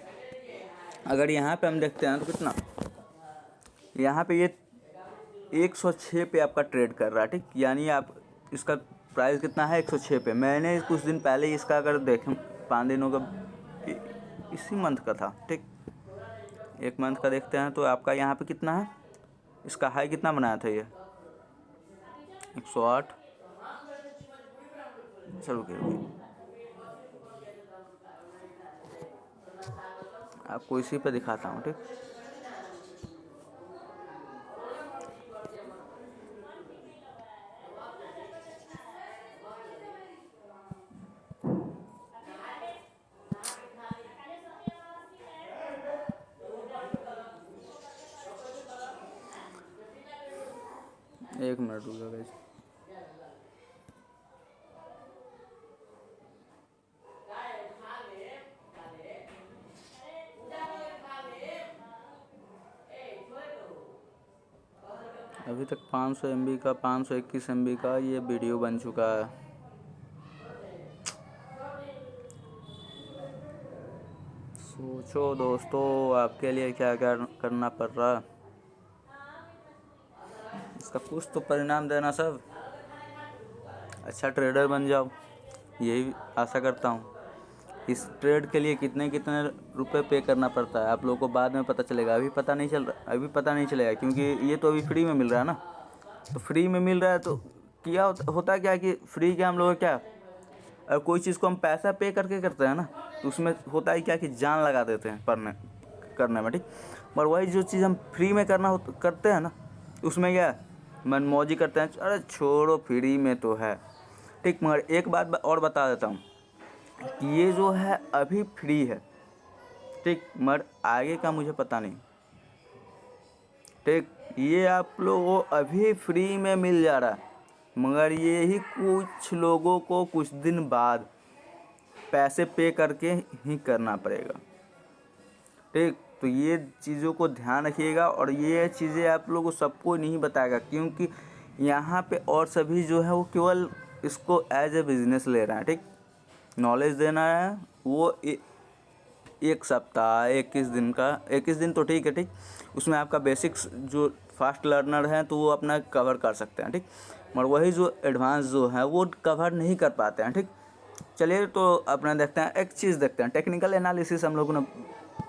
[SPEAKER 1] अगर यहाँ पे हम देखते हैं तो कितना, यहाँ पे ये 106 पे आपका ट्रेड कर रहा है, ठीक, यानी आप इसका प्राइस कितना है 106 पे। मैंने कुछ दिन पहले इसका अगर देखें 5 दिनों का, इसी मंथ का था, ठीक, 1 मंथ का देखते हैं तो आपका यहाँ पे कितना है, इसका हाई कितना बनाया था ये 108, चलो रुकिए आपको इसी पे दिखाता हूँ, ठीक। एक मिनट रुको गाइस, अभी तक 500 MB का 521 MB का ये वीडियो बन चुका है। सोचो दोस्तों, आपके लिए क्या क्या करना पड़ रहा है, इसका कुछ तो परिणाम देना सब, अच्छा ट्रेडर बन जाओ, यही आशा करता हूँ। इस ट्रेड के लिए कितने कितने रुपए पे करना पड़ता है आप लोगों को बाद में पता चलेगा, अभी पता नहीं चल रहा, अभी पता नहीं चलेगा, क्योंकि ये तो अभी फ्री में मिल रहा है ना। तो फ्री में मिल रहा है तो क्या होता क्या कि फ्री के हम लोग क्या, अगर कोई चीज़ को हम पैसा पे करके करते हैं ना, तो उसमें होता है क्या कि जान लगा देते हैं करने में, ठीक। पर वही जो चीज़ हम फ्री में करते हैं ना, उसमें क्या मनमौजी करते हैं, अरे छोड़ो फ्री में तो है, ठीक। मगर एक बात और बता देता हूँ कि ये जो है अभी फ्री है, ठीक, मगर आगे का मुझे पता नहीं, ठीक। ये आप लोगों को अभी फ्री में मिल जा रहा है, मगर ये ही कुछ लोगों को कुछ दिन बाद पैसे पे करके ही करना पड़ेगा, ठीक। तो ये चीज़ों को ध्यान रखिएगा, और ये चीज़ें आप लोगों को सबको नहीं बताएगा, क्योंकि यहाँ पे और सभी जो है वो केवल इसको एज ए बिज़नेस ले रहे हैं, ठीक। नॉलेज देना है वो एक सप्ताह 21 दिन तो ठीक है, ठीक। उसमें आपका बेसिक्स जो फास्ट लर्नर हैं तो वो अपना कवर कर सकते हैं, ठीक। मगर वही जो एडवांस जो है वो कवर नहीं कर पाते हैं, ठीक। चलिए तो अपना देखते हैं, एक चीज़ देखते हैं, टेक्निकल एनालिसिस। हम लोगों ने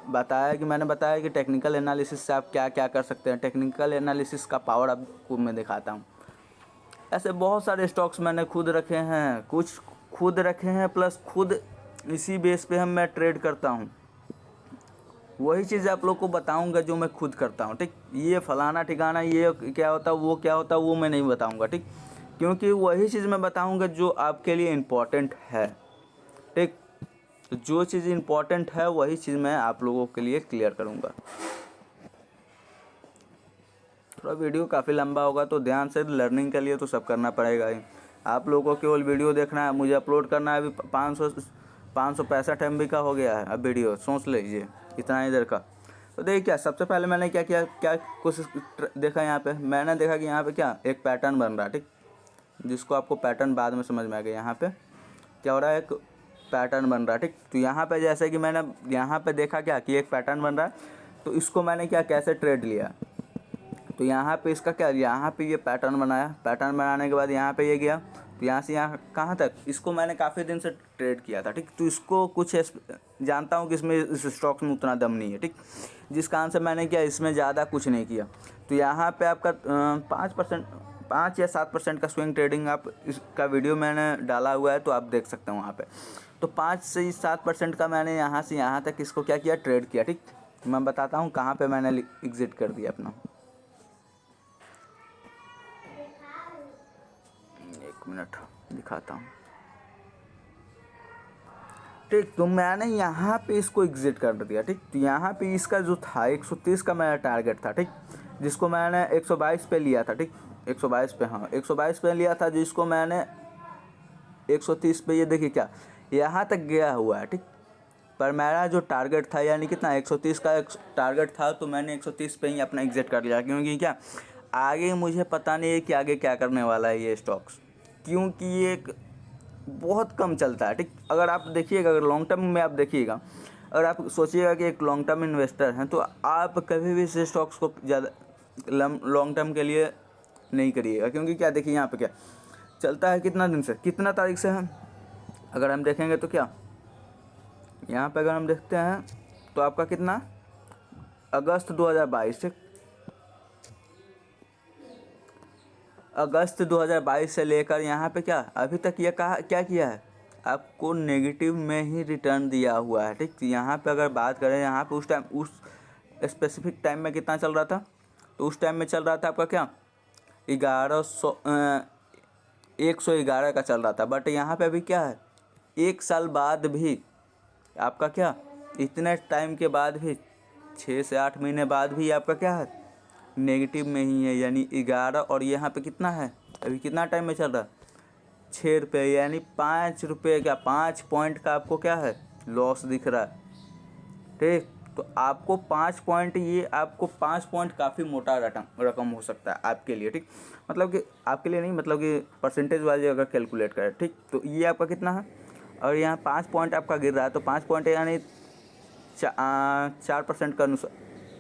[SPEAKER 1] मैंने बताया कि टेक्निकल एनालिसिस से आप क्या क्या कर सकते हैं। टेक्निकल एनालिसिस का पावर आपको मैं दिखाता हूँ। ऐसे बहुत सारे स्टॉक्स मैंने खुद रखे हैं, कुछ खुद रखे हैं प्लस खुद इसी बेस पे मैं ट्रेड करता हूँ। वही चीज़ आप लोग को बताऊंगा जो मैं खुद करता हूँ, ठीक। ये फलाना ठिकाना ये क्या होता है वो क्या होता है वो मैं नहीं बताऊंगा, ठीक। क्योंकि वही चीज़ मैं बताऊंगा जो आपके लिए इम्पोर्टेंट है, ठीक। तो जो चीज़ इम्पोर्टेंट है वही चीज़ मैं आप लोगों के लिए क्लियर करूंगा। थोड़ा वीडियो काफ़ी लंबा होगा तो ध्यान से, लर्निंग के लिए तो सब करना पड़ेगा ही। आप लोगों को केवल वीडियो देखना है, मुझे अपलोड करना है। अभी 565 MB का हो गया है अब वीडियो, सोच लीजिए इतना ही देर का। तो देखिए क्या सबसे पहले मैंने क्या किया, क्या कोशिश देखा, यहाँ पे मैंने देखा कि यहाँ पे क्या एक पैटर्न बन रहा है, ठीक। जिसको आपको पैटर्न बाद में समझ में आ गया। यहाँ पे क्या हो रहा है, एक पैटर्न बन रहा है, ठीक। तो यहाँ पे जैसे कि मैंने यहाँ पे देखा क्या कि एक पैटर्न बन रहा है, तो इसको मैंने क्या कैसे ट्रेड लिया। तो यहाँ पे इसका क्या, यहाँ पे ये पैटर्न बनाया, पैटर्न बनाने के बाद यहाँ पे ये गया, तो यहाँ से यहाँ कहाँ तक, इसको मैंने काफ़ी दिन से ट्रेड किया था, ठीक। तो इसको कुछ जानता हूँ कि इसमें इस स्टॉक में उतना दम नहीं है, ठीक। जिस कारण से मैंने क्या इसमें ज़्यादा कुछ नहीं किया। तो यहाँ पे आपका 5 या 7% का स्विंग ट्रेडिंग आप इसका वीडियो मैंने डाला हुआ है, तो आप देख सकते हैं वहाँ पे। तो 5 से 7% का मैंने यहाँ से यहाँ तक इसको क्या किया, ट्रेड किया, ठीक। मैं बताता हूँ कहाँ पे मैंने एग्जिट कर दिया अपना। एक मिनट दिखाता हूँ, ठीक। तो मैंने यहाँ पे इसको एग्जिट कर दिया, ठीक। तो यहाँ पे इसका जो था 130 का मेरा टारगेट था, ठीक। जिसको मैंने 122 पे लिया था, ठीक। 122 पे, हाँ 122 पे लिया था, जिसको मैंने 130 पे, ये देखिए क्या यहाँ तक गया हुआ है, ठीक। पर मेरा जो टारगेट था यानी कितना 130 का टारगेट था, तो मैंने 130 पे ही अपना एग्जिट कर लिया। क्योंकि क्या आगे मुझे पता नहीं है कि आगे क्या करने वाला है ये स्टॉक्स, क्योंकि ये एक बहुत कम चलता है, ठीक। अगर आप देखिएगा, अगर लॉन्ग टर्म में आप देखिएगा, अगर आप सोचिएगा कि एक लॉन्ग टर्म इन्वेस्टर हैं, तो आप कभी भी इस स्टॉक्स को ज़्यादा लॉन्ग टर्म के लिए नहीं करिएगा। क्योंकि क्या देखिए यहाँ पे क्या चलता है, कितना दिन से, कितना तारीख से है, अगर हम देखेंगे तो क्या यहाँ पे अगर हम देखते हैं तो आपका कितना अगस्त 2022, ठीक। अगस्त 2022 से लेकर यहाँ पे क्या अभी तक ये क्या किया है, आपको नेगेटिव में ही रिटर्न दिया हुआ है, ठीक। यहाँ पे अगर बात करें, यहाँ पे उस टाइम उस स्पेसिफिक टाइम में कितना चल रहा था, तो उस टाइम में चल रहा था आपका क्या 111 का चल रहा था। बट यहाँ पे अभी क्या है, 1 साल बाद भी आपका क्या, इतने टाइम के बाद भी 6 से 8 महीने बाद भी आपका क्या है, नेगेटिव में ही है, यानी 11। और यहाँ पे कितना है, अभी कितना टाइम में चल रहा है 6 रुपये, यानी 5 रुपये का 5 पॉइंट का आपको क्या है लॉस दिख रहा है, ठीक। तो आपको 5 पॉइंट, ये आपको 5 पॉइंट काफ़ी मोटा रकम हो सकता है आपके लिए, ठीक। मतलब कि आपके लिए नहीं, मतलब कि परसेंटेज वाइज अगर कैलकुलेट करें, ठीक। तो ये आपका कितना है, और यहाँ 5 पॉइंट आपका गिर रहा है, तो 5 पॉइंट यानी 4% का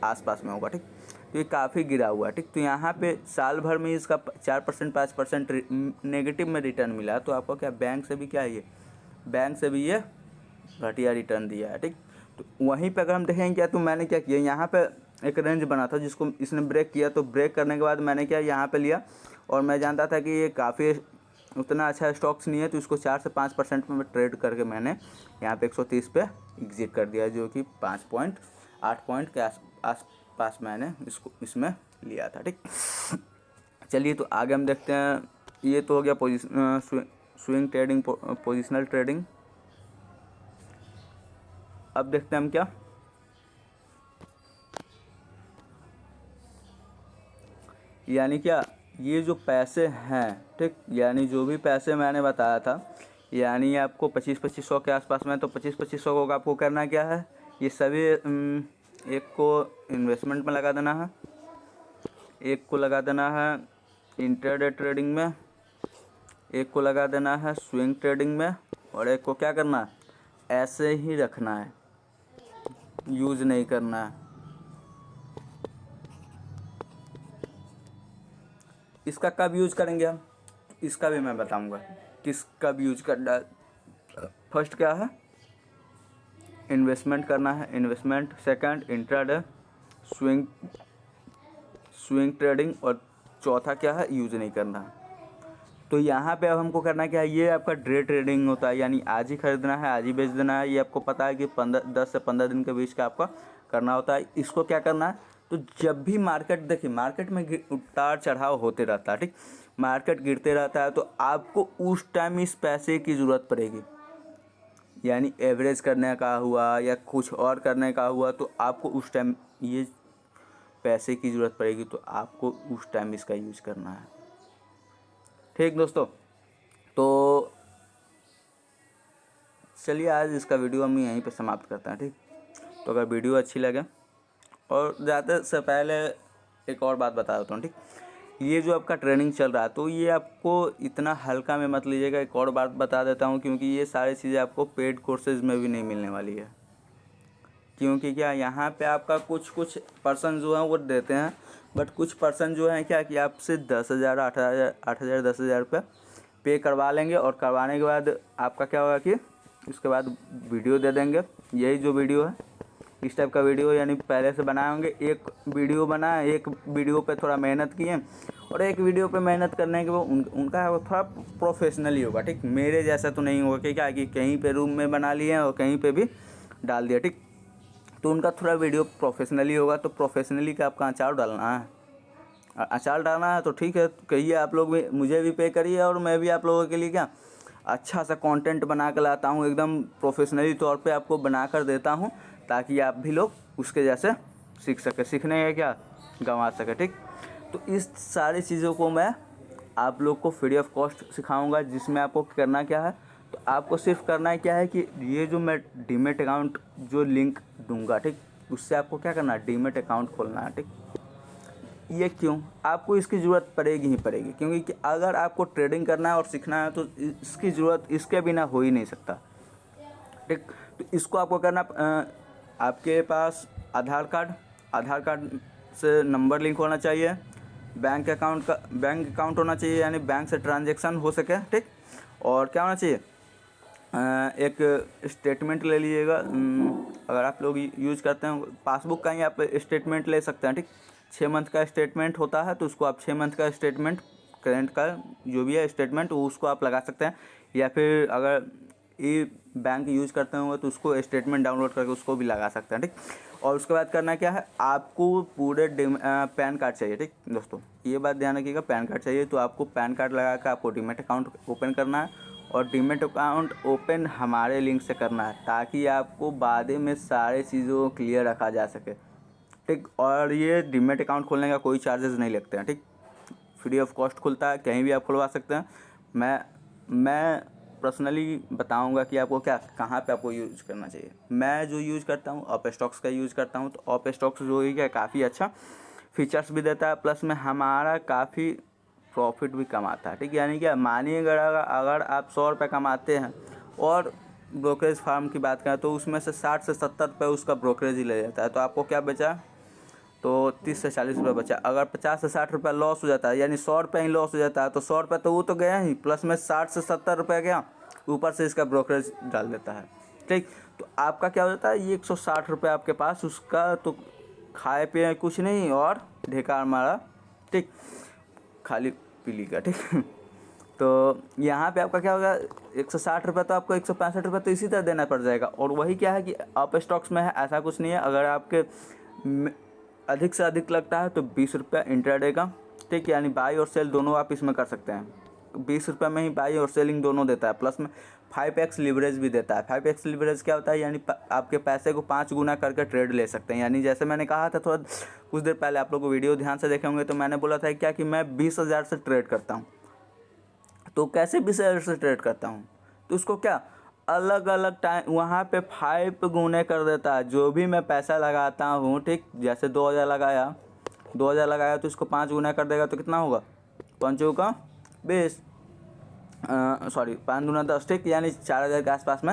[SPEAKER 1] आसपास में होगा, ठीक। तो ये काफ़ी गिरा हुआ है, ठीक। तो यहाँ पे साल भर में इसका 4% 5% नेगेटिव में रिटर्न मिला, तो आपको क्या बैंक से भी क्या है, ये बैंक से भी ये घटिया रिटर्न दिया है, ठीक। तो वहीं पे अगर हम देखेंगे क्या, तो मैंने क्या किया, यहाँ पे एक रेंज बना था जिसको इसने ब्रेक किया, तो ब्रेक करने के बाद मैंने क्या यहाँ पे लिया, और मैं जानता था कि ये काफ़ी उतना अच्छा स्टॉक्स नहीं है, तो इसको 4 से 5% में ट्रेड करके मैंने यहाँ पे 130 पे एग्जिट कर दिया, जो कि 8 पॉइंट के आसपास मैंने इसमें लिया था। ठीक, चलिए तो आगे हम देखते हैं। ये तो हो गया स्विंग ट्रेडिंग, पोजिशनल ट्रेडिंग। अब देखते हैं हम क्या, यानी क्या ये जो पैसे हैं, ठीक, यानी जो भी पैसे मैंने बताया था, यानी आपको 25-2500 के आसपास में, तो 25-2500 को आपको करना क्या है, ये सभी एक को इन्वेस्टमेंट में लगा देना है, एक को लगा देना है इंट्राडे ट्रेडिंग में, एक को लगा देना है स्विंग ट्रेडिंग में, और एक को क्या करना है, ऐसे ही रखना है, यूज़ नहीं करना है। इसका कब यूज करेंगे हम, इसका भी मैं बताऊंगा किस कब यूज करना। फर्स्ट क्या है, इन्वेस्टमेंट करना है, investment. Second intraday, swing trading, और चौथा क्या है, यूज नहीं करना है। तो यहाँ पे अब हमको करना क्या है, ये आपका डे ट्रेडिंग होता है, यानी आज ही खरीदना है आज ही बेच देना है। ये आपको पता है कि 10 से 15 दिन के बीच का आपका करना होता है। इसको क्या करना है, तो जब भी मार्केट, देखिए मार्केट में उतार चढ़ाव होते रहता है, ठीक, मार्केट गिरते रहता है, तो आपको उस टाइम इस पैसे की ज़रूरत पड़ेगी, यानी एवरेज करने का हुआ या कुछ और करने का हुआ, तो आपको उस टाइम ये पैसे की ज़रूरत पड़ेगी, तो आपको उस टाइम इसका यूज़ करना है। ठीक दोस्तों, तो चलिए आज इसका वीडियो हम यहीं पे समाप्त करते हैं। ठीक, तो अगर वीडियो अच्छी लगे, और ज़्यादा से पहले एक और बात बता देता हूँ। ठीक, ये जो आपका ट्रेनिंग चल रहा है, तो ये आपको इतना हल्का में मत लीजिएगा। एक और बात बता देता हूँ, क्योंकि ये सारी चीज़ें आपको पेड कोर्सेज में भी नहीं मिलने वाली है। क्योंकि क्या, यहाँ पे आपका कुछ पर्सन जो हैं वो देते हैं, बट कुछ पर्सन जो हैं क्या कि आपसे 10,000, 8,000, 10,000 रुपये पे करवा लेंगे, और करवाने के बाद आपका क्या होगा कि उसके बाद वीडियो दे देंगे। यही जो वीडियो है, इस टाइप का वीडियो, यानी पहले से बनाए होंगे। एक वीडियो बनाए, एक वीडियो पे थोड़ा मेहनत किए, और एक वीडियो पे मेहनत करने के बाद उनका थोड़ा प्रोफेशनली होगा। ठीक, मेरे जैसा तो नहीं होगा कि क्या कि कहीं पे रूम में बना लिए और कहीं पे भी डाल दिया। ठीक, तो उनका थोड़ा वीडियो प्रोफेशनली होगा। तो प्रोफेशनली का आपका अचार डालना है, अचार डालना है तो ठीक है, कहिए आप लोग भी, मुझे भी पे करिए, और मैं भी आप लोगों के लिए क्या अच्छा सा कंटेंट बना कर लाता हूँ, एकदम प्रोफेशनली तौर पे आपको बना कर देता हूँ, ताकि आप भी लोग उसके जैसे सीख सके, सीखने का क्या गंवा सके। ठीक, तो इस सारी चीज़ों को मैं आप लोग को फ्री ऑफ कॉस्ट सिखाऊंगा, जिसमें आपको करना क्या है, तो आपको सिर्फ करना है क्या है कि ये जो मैं डीमेट अकाउंट जो लिंक दूंगा, ठीक, उससे आपको क्या करना है, डीमेट अकाउंट खोलना है। ठीक, ये क्यों, आपको इसकी ज़रूरत पड़ेगी ही पड़ेगी, क्योंकि कि अगर आपको ट्रेडिंग करना है और सीखना है, तो इसकी ज़रूरत इसके बिना हो ही नहीं सकता। ठीक, तो इसको आपको करना, आपके पास आधार कार्ड से नंबर लिंक होना चाहिए, बैंक अकाउंट होना चाहिए, यानी बैंक से ट्रांजैक्शन हो सके। ठीक, और क्या होना चाहिए, एक स्टेटमेंट ले लीजिएगा। अगर आप लोग यूज़ करते हैं पासबुक का ही, आप स्टेटमेंट ले सकते हैं। ठीक, 6 मंथ का स्टेटमेंट होता है, तो उसको आप 6 मंथ का स्टेटमेंट, करेंट का जो भी है स्टेटमेंट, उसको आप लगा सकते हैं। या फिर अगर ये बैंक यूज़ करते होंगे तो उसको स्टेटमेंट डाउनलोड करके उसको भी लगा सकते हैं। ठीक, और उसके बाद करना क्या है, आपको पूरे पैन कार्ड चाहिए। ठीक दोस्तों, ये बात ध्यान रखिएगा, पैन कार्ड चाहिए। तो आपको पैन कार्ड लगा कर आपको डीमेट अकाउंट ओपन करना है, और डीमेट अकाउंट ओपन हमारे लिंक से करना है, ताकि आपको बाद में सारी चीज़ों को क्लियर रखा जा सके। ठीक, और ये डीमेट अकाउंट खोलने का कोई चार्जेस नहीं लगते हैं। ठीक, फ्री ऑफ कॉस्ट खुलता है, कहीं भी आप खुलवा सकते हैं। मैं पर्सनली बताऊंगा कि आपको क्या, कहाँ पे आपको यूज़ करना चाहिए। मैं जो यूज़ करता हूँ अप स्टॉक्स का यूज़ करता हूँ। तो अप स्टॉक्स जो है क्या, काफ़ी अच्छा फीचर्स भी देता है, प्लस में हमारा काफ़ी प्रॉफिट भी कमाता है। ठीक, यानी क्या, मानिए अगर आप 100 रुपये कमाते हैं, और ब्रोकरेज फार्म की बात करें तो उसमें से 60 से 70 रुपये उसका ब्रोकरेज ही ले जाता है, तो आपको क्या बचा, तो 30 से 40 रुपये बचा। अगर 50 से 60 रुपये लॉस हो जाता है, यानी 100 रुपये ही लॉस हो जाता है, तो 100 रुपये तो वो तो गया ही, प्लस में 60 से 70 रुपये गया, ऊपर से इसका ब्रोकरेज डाल देता है। ठीक, तो आपका क्या हो जाता है, ये 160 रुपये आपके पास, उसका तो खाए पिए कुछ नहीं, और ढेकार मारा। ठीक, खाली पीली का। ठीक, तो यहाँ पे आपका क्या होगा, 160 रुपये तो आपको 165 रुपये तो इसी तरह देना पड़ जाएगा। और वही क्या है कि अप स्टॉक्स में है, ऐसा कुछ नहीं है। अगर आपके अधिक से अधिक लगता है तो 20 रुपये इंट्राडे का, ठीक, यानी बाई और सेल दोनों आप इसमें कर सकते हैं। 20 रुपये में ही बाई और सेलिंग दोनों देता है, प्लस में 5x लीवरेज भी देता है। 5x लीवरेज क्या होता है, यानी आपके पैसे को 5 गुना करके ट्रेड ले सकते हैं। यानी जैसे मैंने कहा था थोड़ा कुछ देर पहले, आप लोग को वीडियो ध्यान से देखे होंगे, तो मैंने बोला था क्या कि मैं 20,000 से ट्रेड करता हूँ। तो कैसे 20,000 से ट्रेड करता हूँ, तो उसको क्या अलग अलग टाइम वहाँ पे 5 गुने कर देता है। जो भी मैं पैसा लगाता हूँ, ठीक, जैसे 2,000 लगाया तो इसको 5 गुना कर देगा तो कितना होगा, 5 का 20, सॉरी 5 दूना 10, ठीक, यानी 4,000 के आसपास में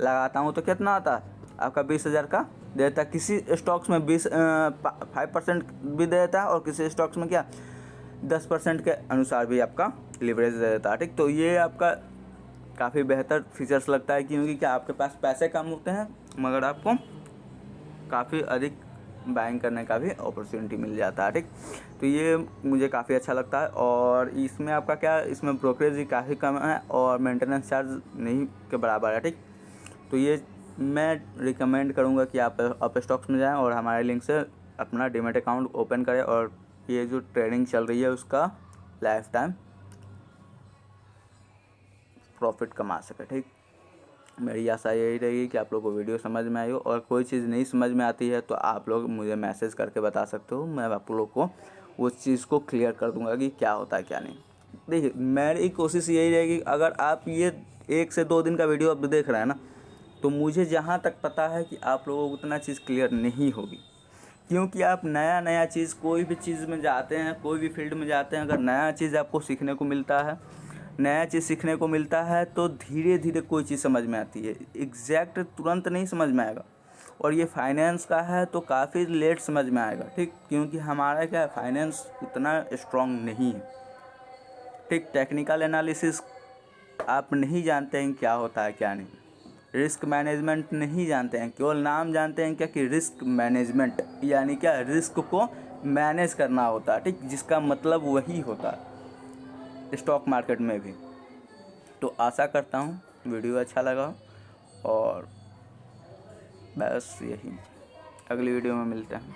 [SPEAKER 1] लगाता हूँ तो कितना आता है आपका 20,000 का देता है। किसी स्टॉक्स में 5% भी दे देता है और किसी स्टॉक्स में क्या 10% के अनुसार भी आपका लीवरेज दे देता है, ठीक। तो ये आपका काफ़ी बेहतर फीचर्स लगता है, क्योंकि क्या आपके पास पैसे कम होते हैं मगर आपको काफ़ी अधिक बाइंग करने का भी अपॉर्चुनिटी मिल जाता है, ठीक। तो ये मुझे काफ़ी अच्छा लगता है। और इसमें आपका क्या, इसमें ब्रोकरेज भी काफ़ी कम है और मेंटेनेंस चार्ज नहीं के बराबर है, ठीक। तो ये मैं रिकमेंड करूँगा कि आप अप स्टॉक्स में जाएं और हमारे लिंक से अपना डीमैट अकाउंट ओपन करें और ये जो ट्रेडिंग चल रही है उसका लाइफ टाइम प्रॉफिट कमा सके, ठीक। मेरी आशा यही रहेगी कि आप लोगों को वीडियो समझ में आई हो, और कोई चीज़ नहीं समझ में आती है तो आप लोग मुझे मैसेज करके बता सकते हो, मैं आप लोग को उस चीज़ को क्लियर कर दूंगा कि क्या होता है क्या नहीं। देखिए मेरी कोशिश यही रहेगी, अगर आप ये 1 से 2 दिन का वीडियो अब देख रहे हैं ना, तो मुझे जहाँ तक पता है कि आप लोगों को उतना चीज़ क्लियर नहीं होगी, क्योंकि आप नया चीज़ कोई भी चीज़ में जाते हैं, कोई भी फील्ड में जाते हैं, अगर नया चीज़ आपको सीखने को मिलता है, नया चीज़ सीखने को मिलता है तो धीरे धीरे कोई चीज़ समझ में आती है, एग्जैक्ट तुरंत नहीं समझ में आएगा। और ये फाइनेंस का है तो काफ़ी लेट समझ में आएगा, ठीक, क्योंकि हमारा क्या फाइनेंस उतना स्ट्रॉन्ग नहीं है, ठीक। टेक्निकल एनालिसिस आप नहीं जानते हैं क्या होता है क्या नहीं, रिस्क मैनेजमेंट नहीं जानते हैं, केवल नाम जानते हैं क्या कि रिस्क मैनेजमेंट, यानी क्या रिस्क को मैनेज करना होता है, ठीक, जिसका मतलब वही होता है स्टॉक मार्केट में भी। तो आशा करता हूँ वीडियो अच्छा लगा, और बस यही, अगली वीडियो में मिलते हैं।